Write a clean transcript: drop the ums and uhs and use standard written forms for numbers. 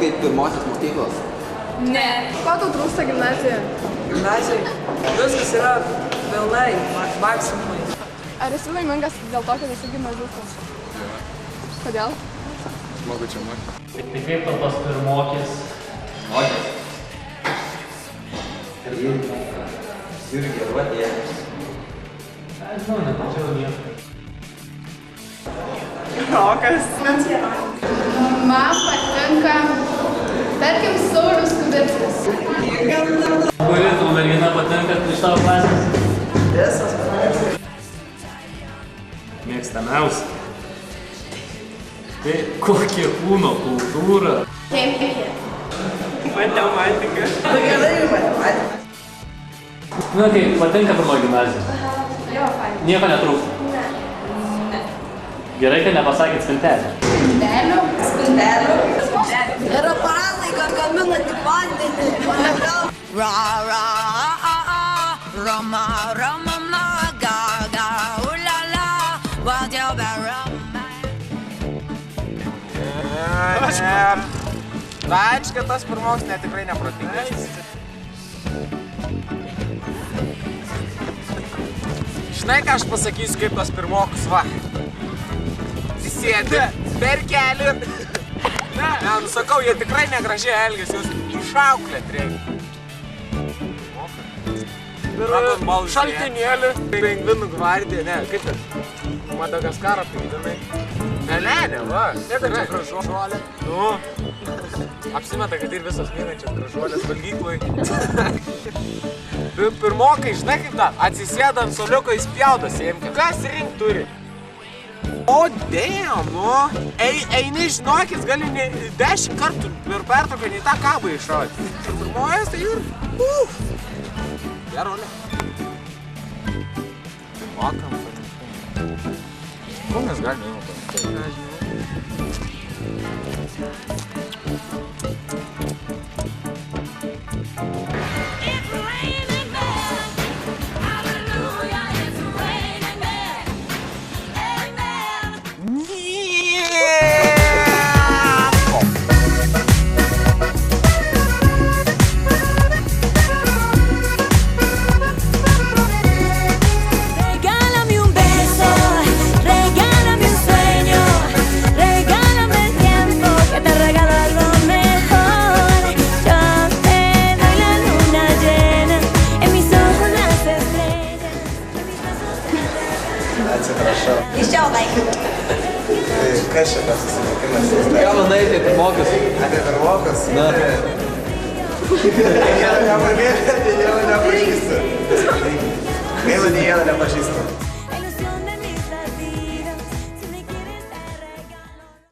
kaip pirmosios mokyklos? Ne. Ko tau trūksta gimnazijoje? Gimnazijoje? Viskas yra pilnai, maksimumai. Ar esi laimingas dėl to, kad esi gimnazistas? Kodėl? Smagu čia mokyti. Tai kaip tau tos pirmokės? Mokės? Ir geruotė. Nežinau, nemačiau nieko. Rokas. Man patinka, tarkim, Saulius Kubickis. Kuri tau mergina patinka iš tavo klasės? Visas. Mėgstamiausia. Tai kokia kūno kultūra? Chemija. Matematika. Gerai, matematika. Na kaip, patinka pirmoji gimnazija? Jo, fain. Nieko netrūksta? Ne. Gerai, kad nepasakėt spintelę. Spintelių. Ir aparatai, kad gaminate vandenį. Ra, ra, rama, rama, ma, ga, ga, ulala, what you better. Aiškia, tas pirmoks tikrai neprotingas. Žinai, ką aš pasakysiu, kaip tas pirmokus, va. Sėdi per kelių. Ne, nusakau, jie tikrai negražiai elgiasi, jūs išauklėt reikia. Šaltinėlį, pingvinų gvardija, ne, kaip tai? Madagaskaro pingvinai. Ne, va, sėdančia gražuolė. Nu, apsimeta, kad ir visos mėgančios gražuolės valgyklai. Pirmokai, žinai kaip dar, atsisėda ant soliuko įspjaudo siemkę. Kas rinkt turi? O, damn, nu. Eini, žinokis, gali 10 kartų per pertrauką į tą kabą iššauti. Pirmojas tai ir... Gerolė. Mokam. Ko mes galime įmokam? Atsiprašau. Iščiaukai. Kas čia tas susitikimas? Ką manai, tai pirmokas? Apie pirmokas? Na. Nei vieno nepažįstu. Gaila, nei vieno nepažįstu.